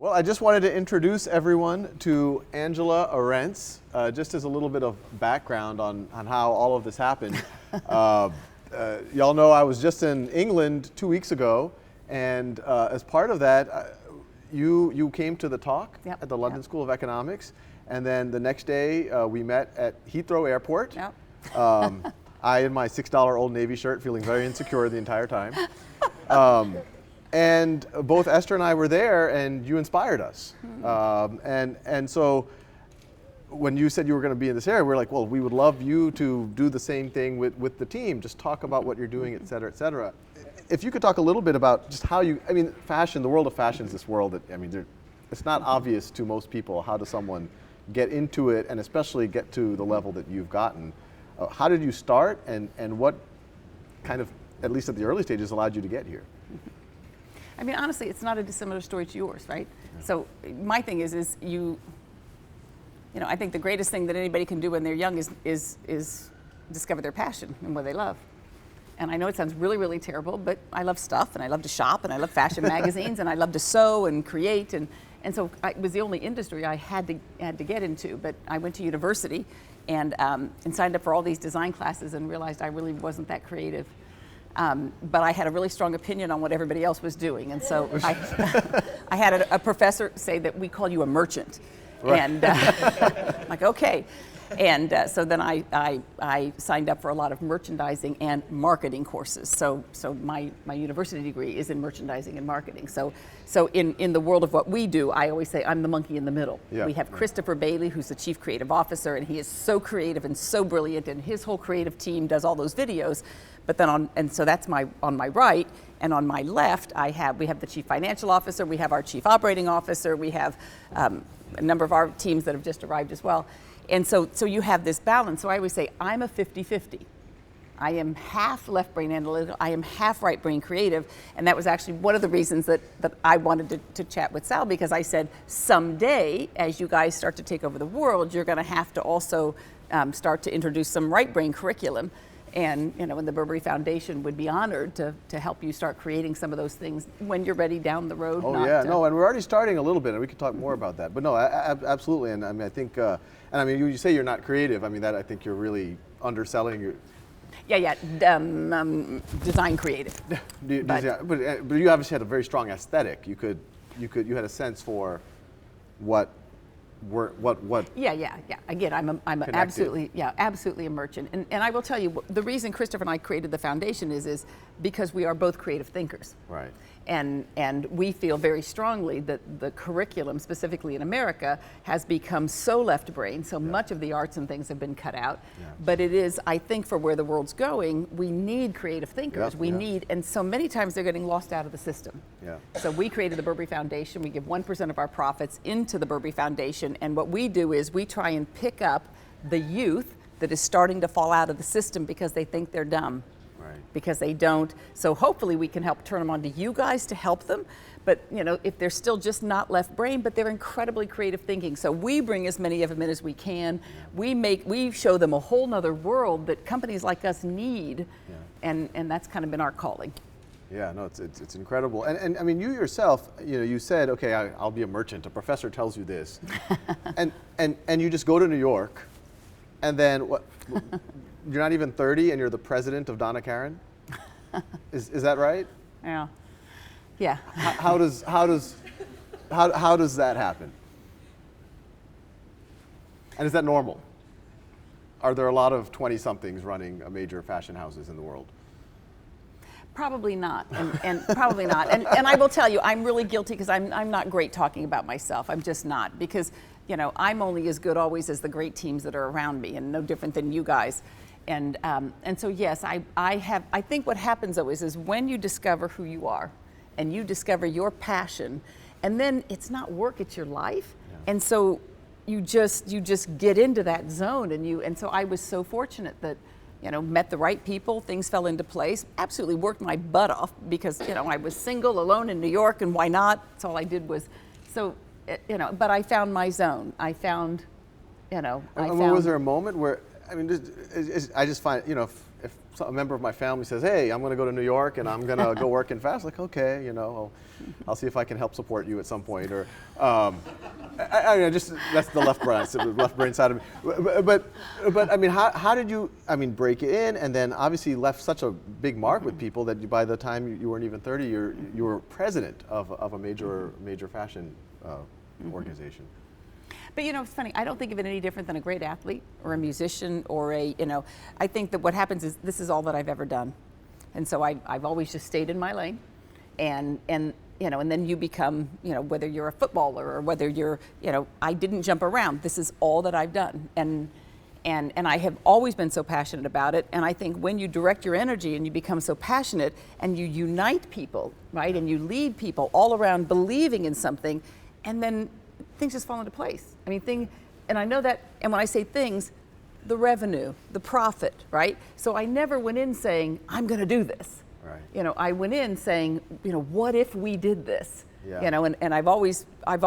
Well, I just wanted to introduce everyone to Angela Ahrendts, just as a little bit of background on how all of this happened. Y'all know I was just in England 2 weeks ago, and as part of that, you came to the talk at the London School of Economics, and then the next day we met at Heathrow Airport. I in my $6 Old Navy shirt, feeling very insecure the entire time. And both Esther and I were there, and you inspired us. And so when you said you were going to be in this area, we were like, well, we would love you to do the same thing with the team. Just talk about what you're doing, et cetera, et cetera. If you could talk a little bit about just how you, I mean, fashion, the world of fashion is this world that, I mean, it's not obvious to most people how does someone get into it, and especially get to the level that you've gotten. How did you start, and what kind of, at least at the early stages, allowed you to get here? I mean, honestly, it's not a dissimilar story to yours, right? Yeah. So my thing is you know, I think the greatest thing that anybody can do when they're young is discover their passion and what they love. And I know it sounds really, really terrible, but I love stuff, and I love to shop, and I love fashion magazines, and I love to sew and create, and so it was the only industry I had to get into. But I went to university and signed up for all these design classes and realized I really wasn't that creative. But I had a really strong opinion on what everybody else was doing, and so I had a professor say that we call you a merchant, right. And I'm like, okay. And so then I signed up for a lot of merchandising and marketing courses. So my university degree is in merchandising and marketing. So in the world of what we do, I always say I'm the monkey in the middle. Yeah. We have Christopher Bailey, who's the chief creative officer, and he is so creative and so brilliant, and his whole creative team does all those videos. But then so that's on my right, and on my left we have the chief financial officer, we have our chief operating officer, we have a number of our teams that have just arrived as well. And so you have this balance. So I always say I'm a 50-50. I am half left brain analytical, I am half right brain creative, and that was actually one of the reasons that I wanted to chat with Sal, because I said someday, as you guys start to take over the world, you're going to have to also start to introduce some right brain curriculum. And you know, and the Burberry Foundation would be honored to help you start creating some of those things when you're ready down the road. Oh yeah, no, and we're already starting a little bit, and we can talk more about that. But no, absolutely, and I mean, I think, and I mean, you say you're not creative. I mean, that I think you're really underselling your. Yeah, design creative. But you obviously had a very strong aesthetic. You had a sense for what. Yeah. Again, I'm absolutely a merchant, and I will tell you the reason Christopher and I created the foundation is because we are both creative thinkers. Right. And we feel very strongly that the curriculum, specifically in America, has become so left brain. So much of the arts and things have been cut out. Yeah. But it is, I think, for where the world's going, we need creative thinkers. We need, and so many times they're getting lost out of the system. Yeah. So we created the Burberry Foundation. We give 1% of our profits into the Burberry Foundation, and what we do is we try and pick up the youth that is starting to fall out of the system because they think they're dumb. Right. Because they don't. So hopefully we can help turn them on to you guys to help them. But you know, if they're still just not left brain, but they're incredibly creative thinking. So we bring as many of them in as we can. We show them a whole nother world that companies like us need. Yeah. And that's kind of been our calling. Yeah, no, it's incredible. And I mean, you yourself, you know, you said, okay, I'll be a merchant. A professor tells you this. and you just go to New York, and then what? You're not even 30, and you're the president of Donna Karan? Is that right? Yeah. Yeah. How does that happen? And is that normal? Are there a lot of 20-somethings running major fashion houses in the world? Probably not, and probably not. And I will tell you, I'm really guilty because I'm not great talking about myself. I'm just not, because you know, I'm only as good always as the great teams that are around me, and no different than you guys. And so yes, I think what happens always is when you discover who you are, and you discover your passion, and then it's not work, it's your life, and so you just get into that zone, and so I was so fortunate that, you know, met the right people, things fell into place, absolutely worked my butt off because, you know, I was single, alone in New York, and why not? That's all I did was, so, you know, but I found my zone. I found, you know, was there a moment where, I mean, I just find, you know, if a member of my family says, hey, I'm going to go to New York and I'm going to go work in fashion, like, okay, I'll see if I can help support you at some point. Or I just, that's the left brain side of me. But I mean, how did you, break in, and then obviously left such a big mark with people that by the time you weren't even 30, you were president of a major fashion organization. But it's funny, I don't think of it any different than a great athlete or a musician or I think that what happens is this is all that I've ever done. And so I've always just stayed in my lane, and then you become, whether you're a footballer or whether you're, I didn't jump around. This is all that I've done. And I have always been so passionate about it. And I think when you direct your energy and you become so passionate and you unite people, right, and you lead people all around believing in something, and then things just fall into place. And I know that, and when I say things, the revenue, the profit, right? So I never went in saying, I'm going to do this. Right. I went in saying, what if we did this? Yeah. And I've always been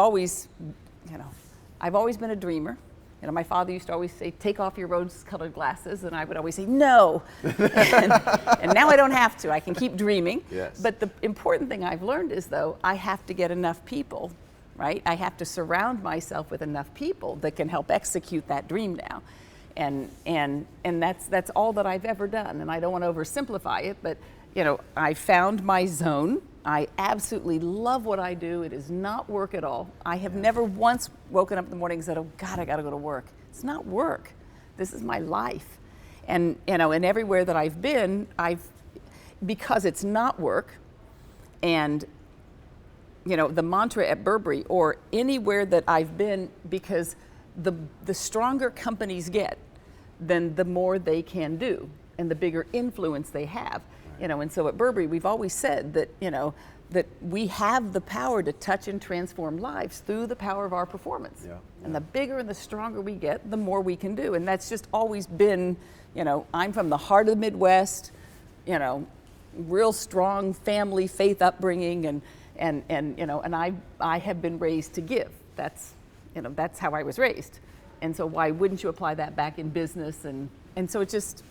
a dreamer. My father used to always say, take off your rose-colored glasses, and I would always say, no. and now I don't have to. I can keep dreaming. Yes. But the important thing I've learned is, though, I have to get enough people, right? I have to surround myself with enough people that can help execute that dream now. And that's all that I've ever done. And I don't want to oversimplify it, but I found my zone. I absolutely love what I do. It is not work at all. I have never once woken up in the morning and said, oh God, I got to go to work. It's not work. This is my life. And everywhere that I've been, because it's not work, and the mantra at Burberry or anywhere that I've been, because the stronger companies get, then the more they can do and the bigger influence they have. And so at Burberry, we've always said that, that we have the power to touch and transform lives through the power of our performance. Yeah. And the bigger and the stronger we get, the more we can do. And that's just always been, I'm from the heart of the Midwest, real strong family, faith upbringing, and I have been raised to give. That's how I was raised. And so why wouldn't you apply that back in business? And so it just...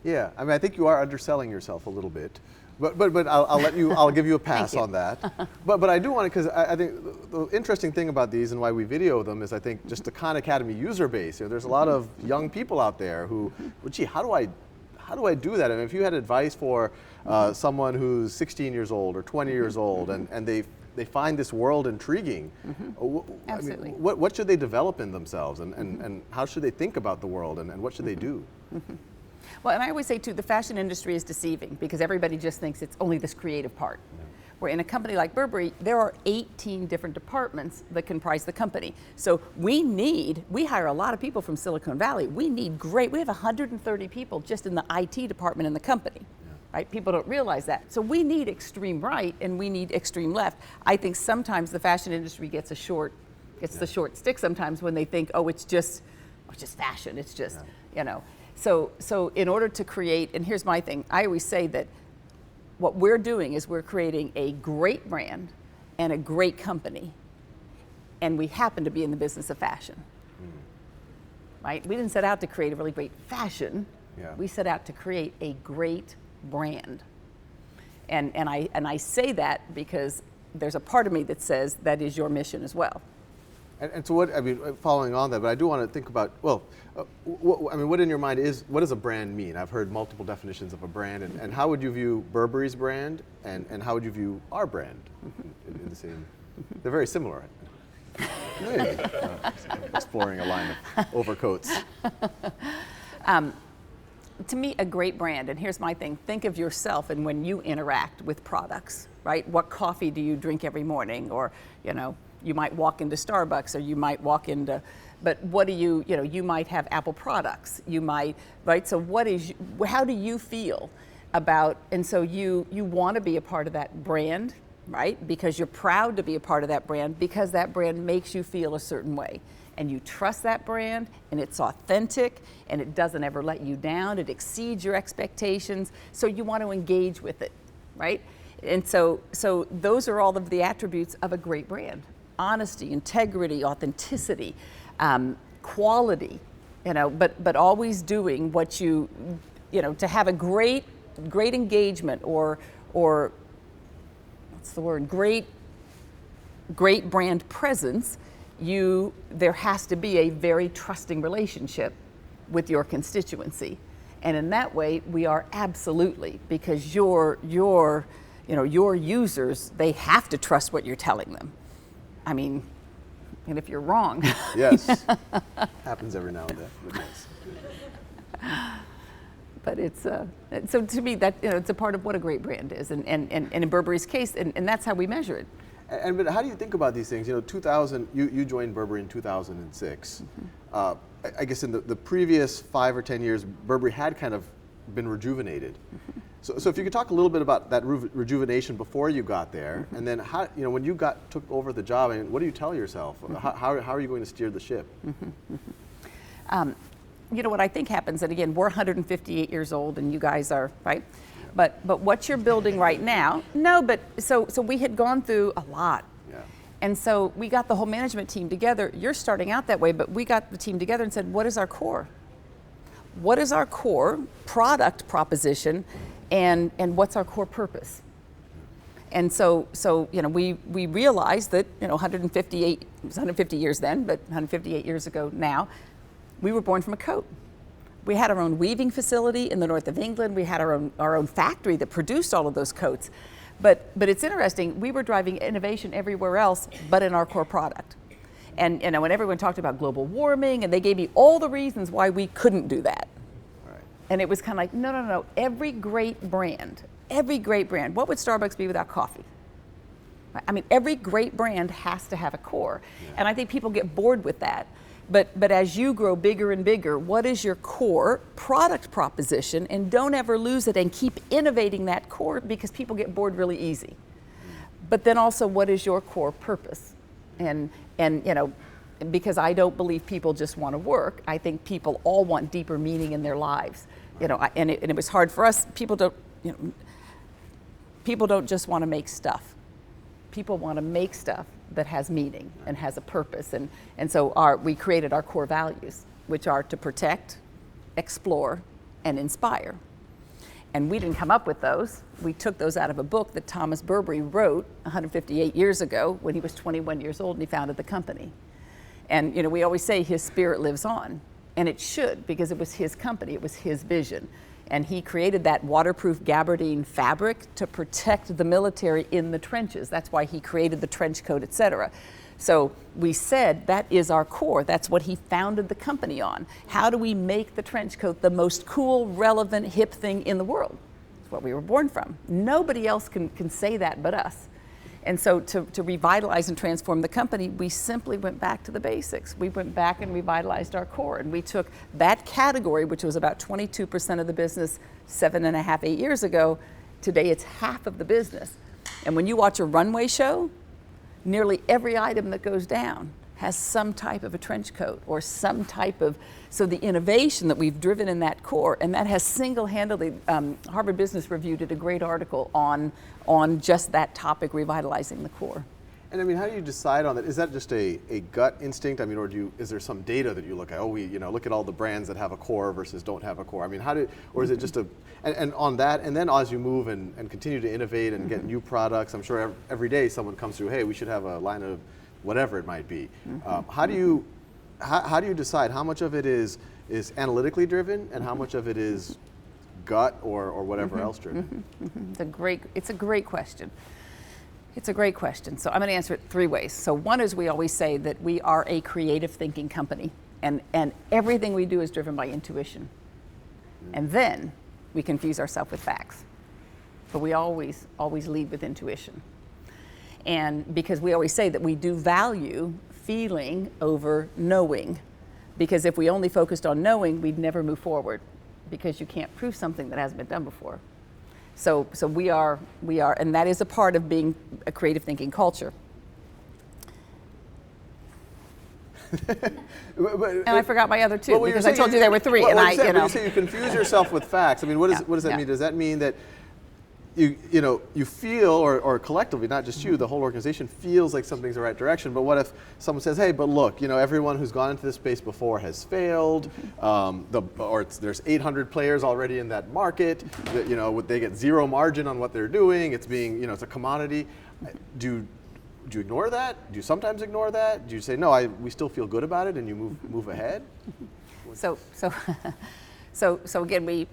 Yeah, I think you are underselling yourself a little bit, but I'll give you a pass on that. But I do want to, because I think the interesting thing about these and why we video them is I think just the Khan Academy user base. There's a lot of young people out there who, well, gee, how do I do that? And if you had advice for someone who's 16 years old or 20 years old and they find this world intriguing, Absolutely. What should they develop in themselves, and how should they think about the world, and what should they do? Well, and I always say, too, the fashion industry is deceiving because everybody just thinks it's only this creative part. Yeah. Where in a company like Burberry, there are 18 different departments that comprise the company. So we hire a lot of people from Silicon Valley. We have 130 people just in the IT department in the company. Yeah. Right? People don't realize that. So we need extreme right and we need extreme left. I think sometimes the fashion industry gets the short stick sometimes when they think, oh, it's just fashion. It's just, So in order to create, and here's my thing, I always say that what we're doing is we're creating a great brand and a great company, and we happen to be in the business of fashion. Right? We didn't set out to create a really great fashion. Yeah. We set out to create a great brand. And I say that because there's a part of me that says that is your mission as well. And so following on that, but I do want to think about, what in your mind what does a brand mean? I've heard multiple definitions of a brand, and how would you view Burberry's brand, and how would you view our brand in the same? They're very similar. Maybe. Exploring a line of overcoats. To me, a great brand, and here's my thing, think of yourself and when you interact with products, right? What coffee do you drink every morning? Or, you might walk into Starbucks, or you might walk into, but what do you might have Apple products, you might, right? So how do you feel about, and so you want to be a part of that brand, right? Because you're proud to be a part of that brand, because that brand makes you feel a certain way. And you trust that brand, and it's authentic, and it doesn't ever let you down, it exceeds your expectations, so you want to engage with it, right? And so those are all of the attributes of a great brand. Honesty, integrity, authenticity, quality, but always doing what you to have a great engagement or what's the word, great brand presence, there has to be a very trusting relationship with your constituency. And in that way, we are absolutely, because your users, they have to trust what you're telling them. I mean, and if you're wrong. Yes, happens every now and then. But yes. But it's so to me that it's a part of what a great brand is, and in Burberry's case, and that's how we measure it. But how do you think about these things? 2000, you joined Burberry in 2006. Mm-hmm. I guess in the previous 5 or 10 years, Burberry had kind of been rejuvenated. Mm-hmm. So if you could talk a little bit about that rejuvenation before you got there, mm-hmm. and then how, when you took over the job, and what do you tell yourself? Mm-hmm. How are you going to steer the ship? Mm-hmm. Mm-hmm. What I think happens, and again, we're 158 years old, and you guys are, right? But what you're building right now, so we had gone through a lot. Yeah. And so we got the whole management team together. You're starting out that way, but we got the team together and said, what is our core? What is our core product proposition, and what's our core purpose? And so we realized that 158, it was 150 years then, but 158 years ago now, we were born from a coat. We had our own weaving facility in the north of England. We had our own factory that produced all of those coats. But it's interesting, we were driving innovation everywhere else but in our core product. And when everyone talked about global warming, and they gave me all the reasons why we couldn't do that. Right. And it was kind of like, no. Every great brand, what would Starbucks be without coffee? I mean, every great brand has to have a core. Yeah. And I think people get bored with that. But as you grow bigger and bigger, what is your core product proposition? And don't ever lose it, and keep innovating that core, because people get bored really easy. But then also, what is your core purpose? And because I don't believe people just want to work. I think people all want deeper meaning in their lives. And it was hard for us. People don't just want to make stuff. People want to make stuff that has meaning and has a purpose. And so we created our core values, which are to protect, explore, and inspire. And we didn't come up with those. We took those out of a book that Thomas Burberry wrote 158 years ago when he was 21 years old and he founded the company. And we always say his spirit lives on, and it should, because it was his company, it was his vision. And he created that waterproof gabardine fabric to protect the military in the trenches. That's why he created the trench coat, et cetera. So we said that is our core. That's what he founded the company on. How do we make the trench coat the most cool, relevant, hip thing in the world? It's what we were born from. Nobody else can say that but us. And so to revitalize and transform the company, we simply went back to the basics. We went back and revitalized our core. And we took that category, which was about 22% of the business 7.5, 8 years ago. Today it's half of the business. And when you watch a runway show, nearly every item that goes down has some type of a trench coat or some type of, so the innovation that we've driven in that core, and that has single-handedly, Harvard Business Review did a great article on just that topic, revitalizing the core. And I mean, how do you decide on that? Is that just a gut instinct? I mean, or is there some data that you look at? Oh, we look at all the brands that have a core versus don't have a core. I mean, or is it just and on that, and then as you move and continue to innovate and get new products, I'm sure every day someone comes through, hey, we should have a line of whatever it might be. How do you decide how much of it is analytically driven and how much of it is gut or whatever else driven? It's a great question. It's a great question. So I'm going to answer it 3 ways. So one is, we always say that we are a creative thinking company, and everything we do is driven by intuition. And then we confuse ourselves with facts. But we always lead with intuition. And because we always say that we do value feeling over knowing, because if we only focused on knowing, we'd never move forward, because you can't prove something that hasn't been done before. So we are, and that is a part of being a creative thinking culture. And I forgot my other 2, because I told you there were 3. When you say you confuse yourself with facts, I mean, what does that mean? Does that mean that you feel, or collectively, not just you, the whole organization feels like something's the right direction. But what if someone says, hey, but look, everyone who's gone into this space before has failed, there's 800 players already in that market, they get zero margin on what they're doing, it's it's a commodity. Do you ignore that? Do you sometimes ignore that? Do you say, no, we still feel good about it, and you move ahead? So again,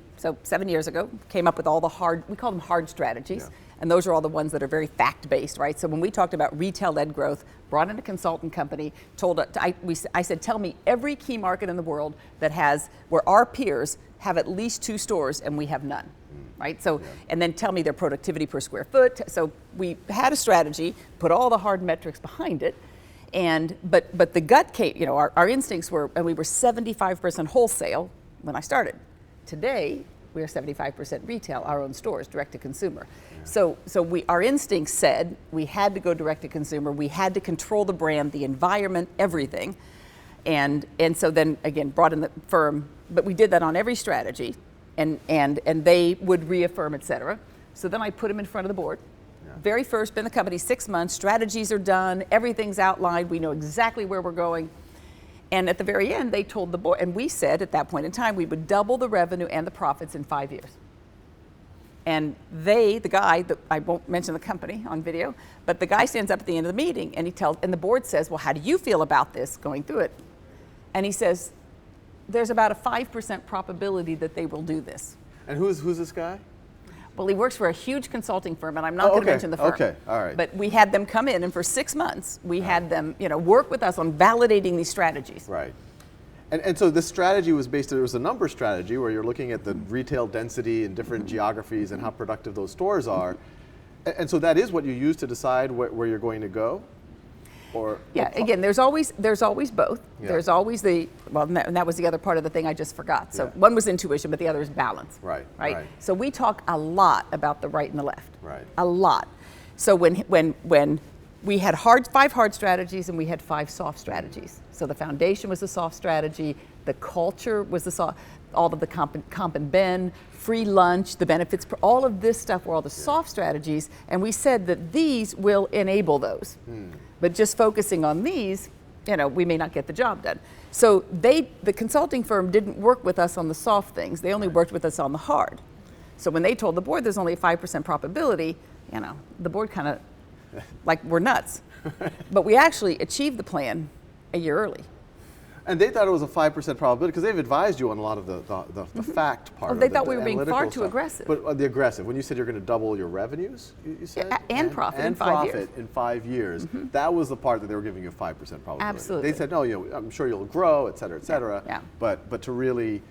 7 years ago, came up with all the we call them hard strategies. Yeah. And those are all the ones that are very fact-based, right? So when we talked about retail-led growth, brought in a consultant company, I said, tell me every key market in the world where our peers have at least 2 stores and we have none, right? So, and then tell me their productivity per square foot. So we had a strategy, put all the hard metrics behind it, but the gut came, our instincts were, and we were 75% wholesale when I started. Today, we are 75% retail, our own stores, direct to consumer. Yeah. So our instincts said we had to go direct to consumer, we had to control the brand, the environment, everything. And so then again, brought in the firm, but we did that on every strategy, and they would reaffirm, et cetera. So then I put them in front of the board. Yeah. Very first, been in the company 6 months, strategies are done, everything's outlined, we know exactly where we're going. And at the very end, they told the board, and we said at that point in time, we would double the revenue and the profits in 5 years. And the guy, I won't mention the company on video, but the guy stands up at the end of the meeting and and the board says, well, how do you feel about this going through it? And he says, there's about a 5% probability that they will do this. And who's this guy? Well, he works for a huge consulting firm, and I'm not going to mention the firm. Okay, all right. But we had them come in, and for 6 months, we had them, work with us on validating these strategies. Right. And so this strategy was it was a number strategy where you're looking at the retail density in different geographies and how productive those stores are. And so that is what you use to decide where you're going to go? Again, there's always both. Yeah. There's always and that was the other part of the thing I just forgot. So one was intuition, but the other is balance. Right. So we talk a lot about the right and the left. Right. A lot. So when we had 5 hard strategies and we had 5 soft strategies. So the foundation was the soft strategy, the culture was the soft, all of the comp and ben, free lunch, the benefits, all of this stuff were all the soft strategies, and we said that these will enable those. But just focusing on these, we may not get the job done. So the consulting firm didn't work with us on the soft things, they only worked with us on the hard. So when they told the board there's only a 5% probability, the board kind of, like, we're nuts. But we actually achieved the plan a year early. And they thought it was a 5% probability because they've advised you on a lot of the fact part of it. They thought we were being far too aggressive. But the aggressive, when you said you're going to double your revenues, you said? And profit in 5 years. And profit in 5 years. That was the part that they were giving you a 5% probability. Absolutely. They said, no, I'm sure you'll grow, et cetera, et cetera. Yeah. But to really,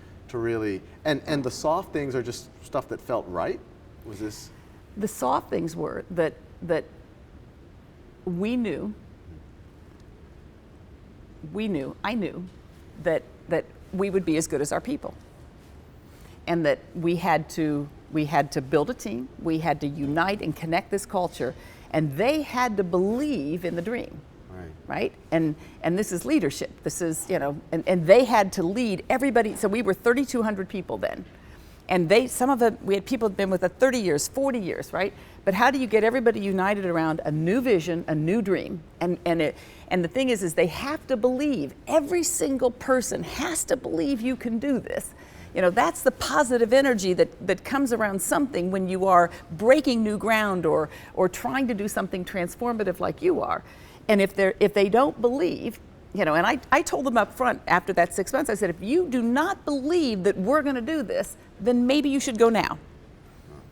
and the soft things are just stuff that felt right? Was this? The soft things were that I knew that we would be as good as our people, and that we had to build a team, we had to unite and connect this culture, and they had to believe in the dream. Right? And this is leadership. This is, and they had to lead everybody. So we were 3,200 people then. And some of them, we had people who'd been with us 30 years, 40 years, right? But how do you get everybody united around a new vision, a new dream? And the thing is they have to believe, every single person has to believe you can do this. That's the positive energy that comes around something when you are breaking new ground or trying to do something transformative like you are. And if they don't believe, and I told them up front after that 6 months, I said, if you do not believe that we're going to do this, then maybe you should go now,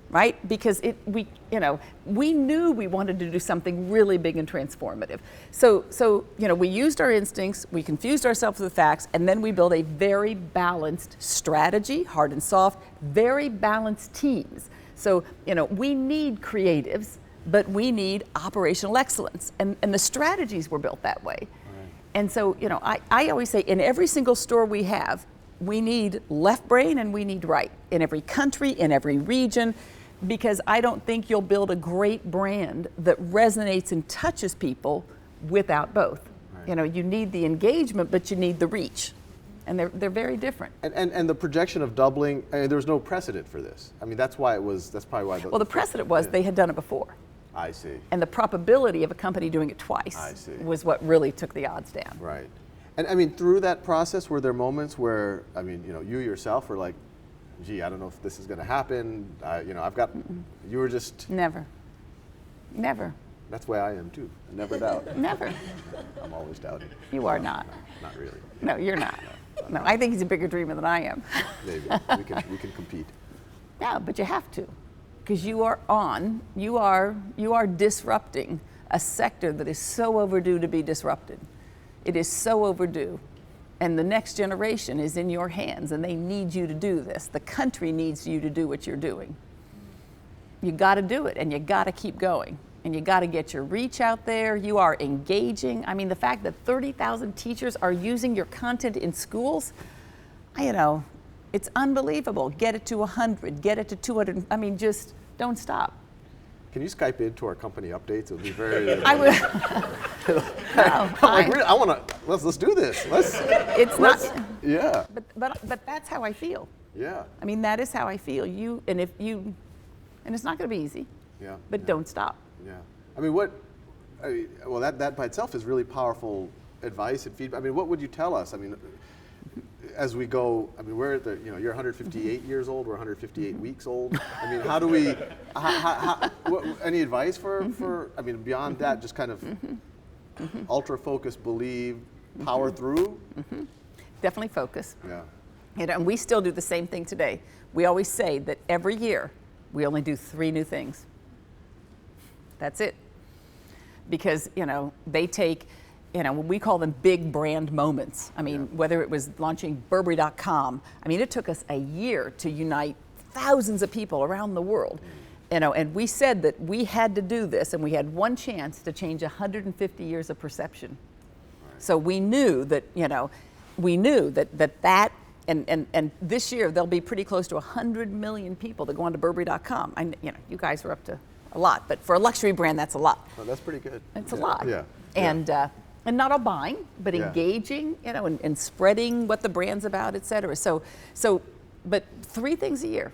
right? Because we knew we wanted to do something really big and transformative. So we used our instincts, we confused ourselves with the facts, and then we built a very balanced strategy, hard and soft, very balanced teams. So, we need creatives, but we need operational excellence, and the strategies were built that way. And so, I always say in every single store we have, we need left brain and we need right in every country, in every region, because I don't think you'll build a great brand that resonates and touches people without both. Right. You need the engagement, but you need the reach. And they're very different. And the projection of doubling, I mean, there was no precedent for this. I mean, that's probably why. Well, the precedent was they had done it before. I see. And the probability of a company doing it twice was what really took the odds down. Right. And I mean, through that process, were there moments where, I mean, you yourself were like, gee, I don't know if this is going to happen. You were just. Never. That's why I am too. I never doubt. Never. I'm always doubting. You are not. No, not really. No, you're not. No, I think he's a bigger dreamer than I am. Maybe. We can compete. Yeah, but you have to. Because you are disrupting a sector that is so overdue to be disrupted. It is so overdue. And the next generation is in your hands, and they need you to do this. The country needs you to do what you're doing. You got to do it, and you got to keep going. And you got to get your reach out there. You are engaging. I mean, the fact that 30,000 teachers are using your content in schools, it's unbelievable. Get it to 100, get it to 200. I mean, just don't stop. Can you Skype into our company updates? It would be very. I would. I want to. Let's do this. Yeah. But that's how I feel. Yeah. I mean, that is how I feel. And it's not going to be easy. Yeah. But don't stop. Yeah. I mean, well, that by itself is really powerful advice and feedback. I mean, what would you tell us? I mean, as we go, I mean, we're at you're 158 years old, we're 158 weeks old. I mean, how do we, any advice for, I mean, beyond that, just kind of ultra focus, believe, power through? Definitely focus. Yeah. And we still do the same thing today. We always say that every year we only do 3 new things. That's it. Because, they take, we call them big brand moments. I mean, whether it was launching Burberry.com, I mean, it took us a year to unite thousands of people around the world. And we said that we had to do this, and we had one chance to change 150 years of perception. Right. So we knew that, and this year there'll be pretty close to 100 million people that go onto Burberry.com. You guys are up to a lot, but for a luxury brand, that's a lot. Well, that's pretty good. It's a lot. Yeah. And not all buying, but engaging, and spreading what the brand's about, et cetera. But 3 things a year.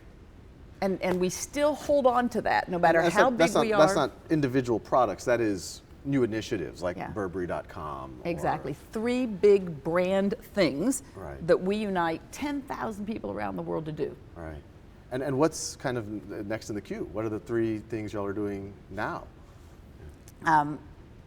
And we still hold on to that, no matter how big we are. That's not individual products, that is new initiatives like Burberry.com. Exactly. 3 big brand things that we unite 10,000 people around the world to do. Right. And what's kind of next in the queue? What are the 3 things y'all are doing now?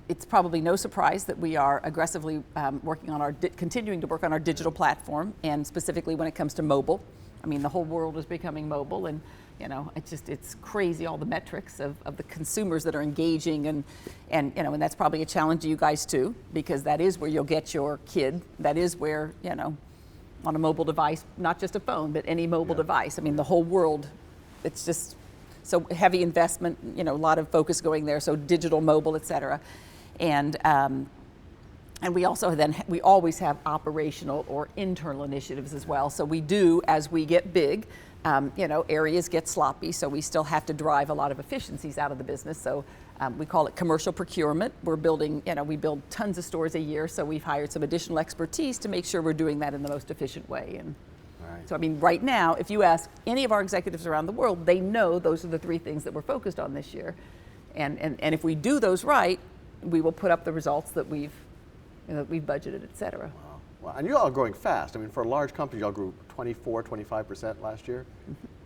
It's probably no surprise that we are aggressively working on continuing to work on our digital platform, and specifically when it comes to mobile. I mean, the whole world is becoming mobile, and it's crazy, all the metrics of the consumers that are engaging, and that's probably a challenge to you guys too, because that is where you'll get your kid. That is where, on a mobile device, not just a phone, but any mobile device. I mean, the whole world, it's just so heavy investment, a lot of focus going there, so digital, mobile, et cetera. And we also we always have operational or internal initiatives as well. So we do, as we get big, areas get sloppy, so we still have to drive a lot of efficiencies out of the business. So we call it commercial procurement. We're building, we build tons of stores a year, so we've hired some additional expertise to make sure we're doing that in the most efficient way. And so, I mean, right now, if you ask any of our executives around the world, they know those are the 3 things that we're focused on this year. And if we do those right, we will put up the results that we've budgeted, et cetera. Wow. And you all are growing fast. I mean, for a large company, y'all grew 25% last year.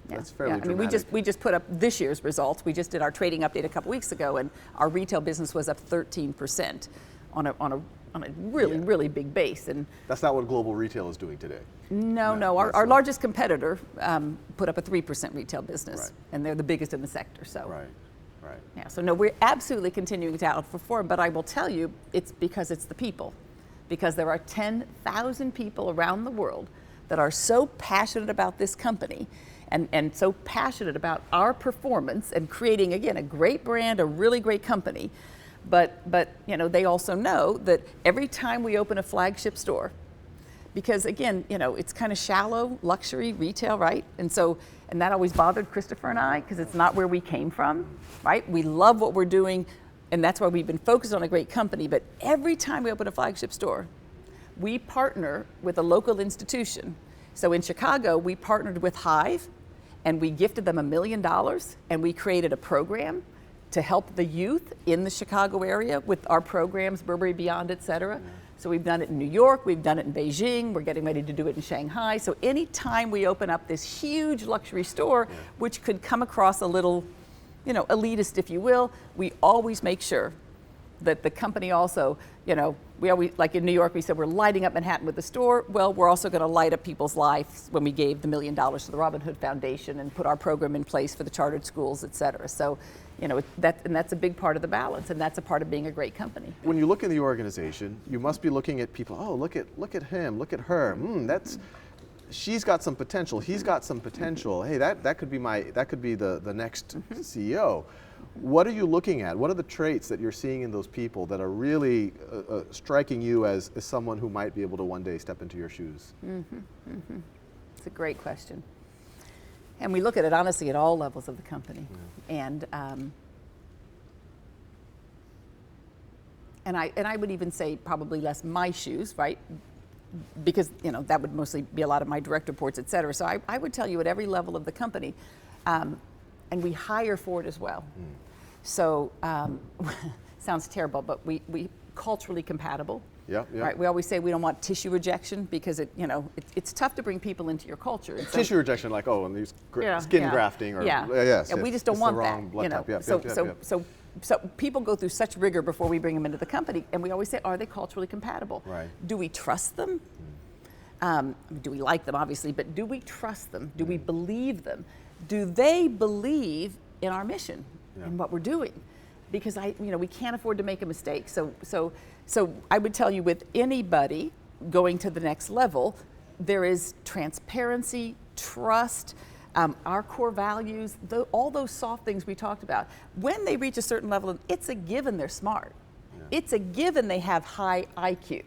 That's fairly dramatic. I mean, we just put up this year's results. We just did our trading update a couple weeks ago, and our retail business was up 13% on a really big base. And that's not what global retail is doing today. No. Our largest competitor put up a 3% retail business, and they're the biggest in the sector. So. Right. Yeah. So no, we're absolutely continuing to outperform, but I will tell you, it's because it's the people, because there are 10,000 people around the world that are so passionate about this company. And so passionate about our performance and creating, again, a great brand, a really great company. But they also know that every time we open a flagship store, because again, it's kind of shallow luxury retail, right? And that always bothered Christopher and I, because it's not where we came from, right? We love what we're doing, and that's why we've been focused on a great company. But every time we open a flagship store, we partner with a local institution. So in Chicago, we partnered with Hive, and we gifted them $1 million, and we created a program to help the youth in the Chicago area with our programs, Burberry Beyond, et cetera. So we've done it in New York, we've done it in Beijing, we're getting ready to do it in Shanghai. So anytime we open up this huge luxury store, which could come across a little, elitist, if you will, we always make sure that the company also, we always, like in New York, we said we're lighting up Manhattan with the store. Well, we're also going to light up people's lives when we gave the $1 million to the Robin Hood Foundation and put our program in place for the chartered schools, et cetera. So, that's a big part of the balance, and that's a part of being a great company. When you look in the organization, you must be looking at people, oh, look at him, look at her. She's got some potential, he's got some potential. Hey, that could be the next CEO. What are you looking at? What are the traits that you're seeing in those people that are really striking you as someone who might be able to one day step into your shoes? It's a great question. And we look at it honestly at all levels of the company. And I would even say probably less my shoes, right? Because that would mostly be a lot of my direct reports, et cetera. So I would tell you at every level of the company, and we hire for it as well. So sounds terrible, but we culturally compatible. Yeah. Right. We always say we don't want tissue rejection because it's tough to bring people into your culture. And tissue rejection, like and these skin grafting, or we just don't want that. So So people go through such rigor before we bring them into the company, and we always say, are they culturally compatible? Right. Do we trust them? Do we like them, obviously, but do we trust them? Do we believe them? Do they believe in our mission and what we're doing? Because we can't afford to make a mistake. So I would tell you, with anybody going to the next level, there is transparency, trust, our core values, all those soft things we talked about. When they reach a certain level, it's a given they're smart. It's a given they have high IQ,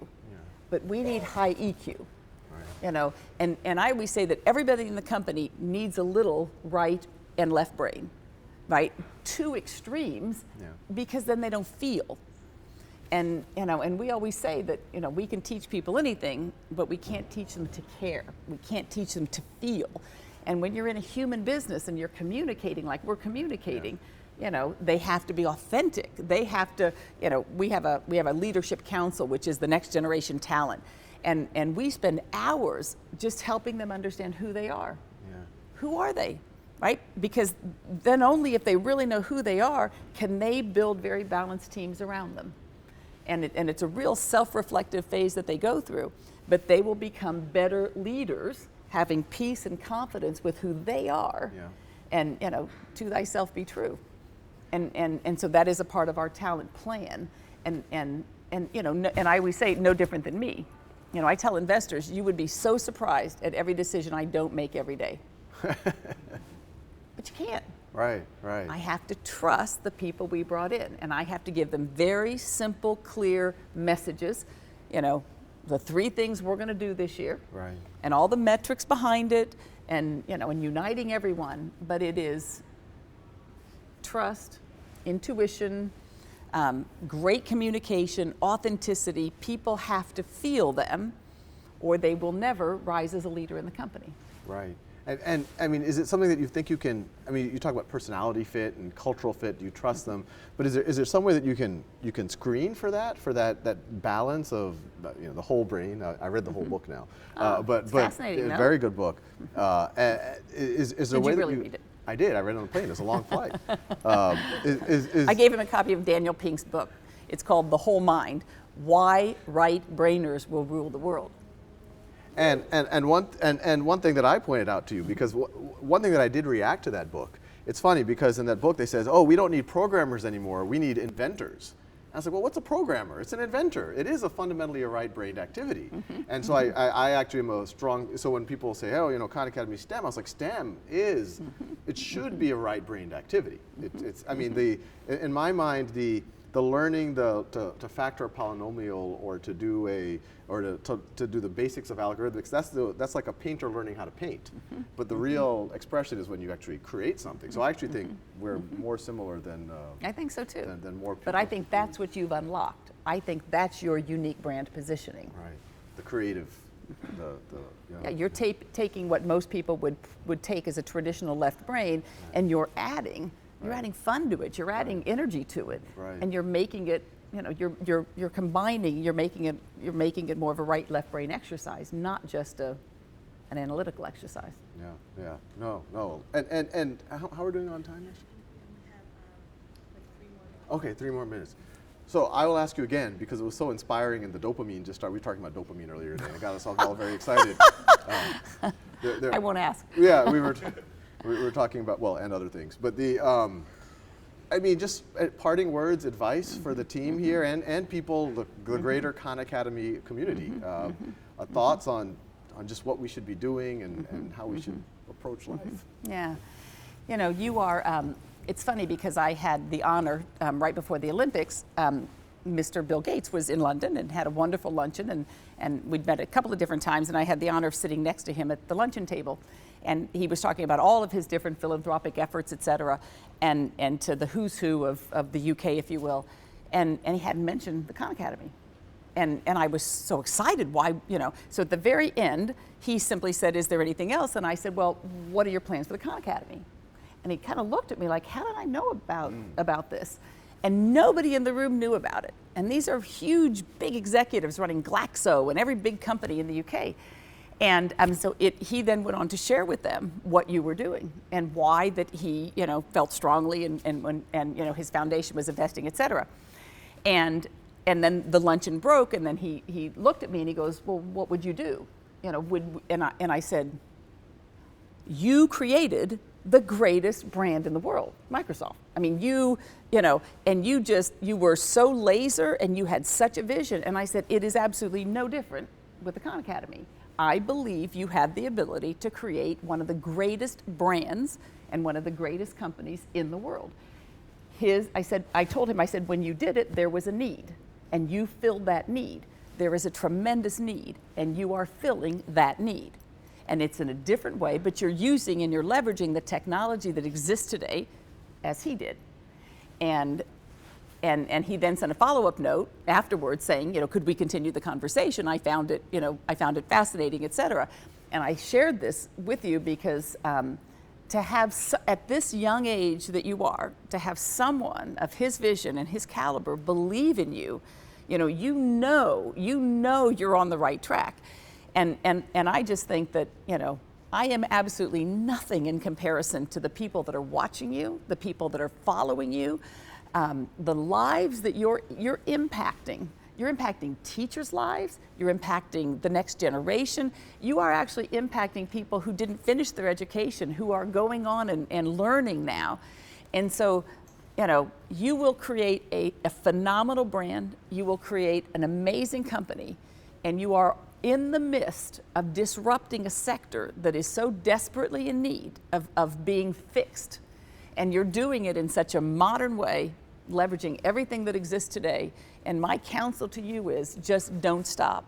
but we need high EQ. Right. And I always say that everybody in the company needs a little right and left brain, right? Two extremes, because then they don't feel. And we always say that we can teach people anything, but we can't teach them to care. We can't teach them to feel. And when you're in a human business and you're communicating like we're communicating, they have to be authentic. They have to, we have a leadership council, which is the next generation talent, and we spend hours just helping them understand who they are. Who are they? Right? Because then only if they really know who they are can they build very balanced teams around them. And it's a real self-reflective phase that they go through, but they will become better leaders, having peace and confidence with who they are, and to thyself be true. And so that is a part of our talent plan. And I always say, no different than me. I tell investors, you would be so surprised at every decision I don't make every day. But you can't. Right. I have to trust the people we brought in, and I have to give them very simple, clear messages. The 3 things we're going to do this year, right, and all the metrics behind it, and and uniting everyone. But it is trust, intuition, great communication, authenticity. People have to feel them, or they will never rise as a leader in the company. Right. And I mean, is it something that you think you can? I mean, you talk about personality fit and cultural fit. Do you trust them? But is there some way that you can screen for that balance of the whole brain? I read the whole book now, but fascinating. No? Very good book. Is there a way Did you that really read it? I did. I read it on a plane. It's a long flight. I gave him a copy of Daniel Pink's book. It's called The Whole Mind: Why Right-Brainers Will Rule the World. And one thing that I pointed out to you, because one thing that I did react to that book, it's funny because in that book they says, we don't need programmers anymore, we need inventors. I was like, well, what's a programmer? It's an inventor. It is fundamentally a right-brained activity. And so I actually am a strong, so when people say, Khan Academy STEM, I was like, STEM is, it should be a right-brained activity. In my mind, the learning to factor a polynomial or to do to do the basics of algorithmics, that's like a painter learning how to paint. But the real expression is when you actually create something. So I actually think we're more similar than I think so too. Than more people. But I think that's what you've unlocked. I think that's your unique brand positioning. Right. the creative, Yeah, you're taking what most people would take as a traditional left brain, and you're adding fun to it. You're adding energy to it, and you're making it. You're combining. You're making it more of a right left brain exercise, not just an analytical exercise. Yeah. No. And how are we doing on time? We have like 3 more minutes. Okay, 3 more minutes. So I will ask you again, because it was so inspiring, and the dopamine just started. We were talking about dopamine earlier today, and it got us all very excited. I won't ask. Yeah, we were talking about, well, and other things. But I mean, just parting words, advice for the team here and people, the greater Khan Academy community. Thoughts on just what we should be doing and how we should approach life. Yeah. You are, it's funny because I had the honor right before the Olympics, Mr. Bill Gates was in London and had a wonderful luncheon, and we'd met a couple of different times, and I had the honor of sitting next to him at the luncheon table. And he was talking about all of his different philanthropic efforts, et cetera, and to the who's who of the UK, if you will. And he hadn't mentioned the Khan Academy. And I was so excited, why, So at the very end, he simply said, is there anything else? And I said, well, what are your plans for the Khan Academy? And he kind of looked at me like, how did I know about this? And nobody in the room knew about it. And these are huge, big executives running Glaxo and every big company in the UK. And so he then went on to share with them what you were doing and why that he, felt strongly and his foundation was investing, et cetera. And then the luncheon broke, and then he looked at me and he goes, well, what would you do? And I said, you created the greatest brand in the world, Microsoft. I mean, and you were so laser and you had such a vision. And I said, it is absolutely no different with the Khan Academy. I believe you have the ability to create one of the greatest brands and one of the greatest companies in the world. I told him, when you did it, there was a need, and you filled that need. There is a tremendous need, and you are filling that need. And it's in a different way, but you're using and you're leveraging the technology that exists today, as he did. And he then sent a follow-up note afterwards saying, could we continue the conversation? I found it fascinating, et cetera. And I shared this with you because to have, at this young age that you are, to have someone of his vision and his caliber believe in you, you know you're on the right track. And I just think that, I am absolutely nothing in comparison to the people that are watching you, the people that are following you, the lives that you're impacting. You're impacting teachers' lives, you're impacting the next generation. You are actually impacting people who didn't finish their education, who are going on and learning now. And so, you will create a phenomenal brand, you will create an amazing company, and you are in the midst of disrupting a sector that is so desperately in need of being fixed. And you're doing it in such a modern way, leveraging everything that exists today. And my counsel to you is just don't stop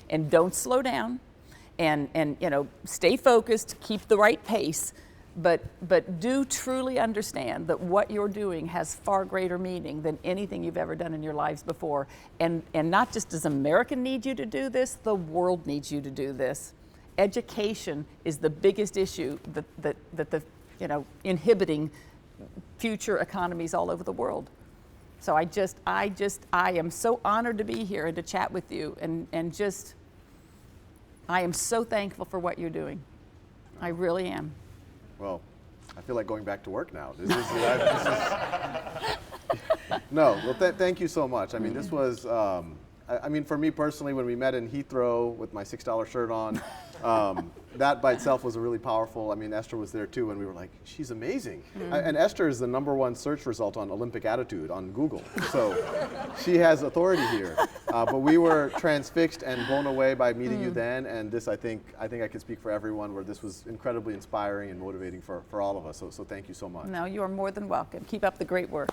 and don't slow down and stay focused, keep the right pace, but do truly understand that what you're doing has far greater meaning than anything you've ever done in your lives before. And not just does America need you to do this, the world needs you to do this. Education is the biggest issue that inhibiting future economies all over the world. So I am so honored to be here and to chat with you, and I am so thankful for what you're doing. I really am. Well, I feel like going back to work now. No, well, thank you so much. I mean, this was, for me personally, when we met in Heathrow with my $6 shirt on, that by itself was a really powerful. I mean, Esther was there too, and we were like, she's amazing. And Esther is the #1 search result on Olympic attitude on Google, so she has authority here. But we were transfixed and blown away by meeting you then, and this, I think I can speak for everyone, where this was incredibly inspiring and motivating for all of us. So thank you so much. No, you are more than welcome. Keep up the great work.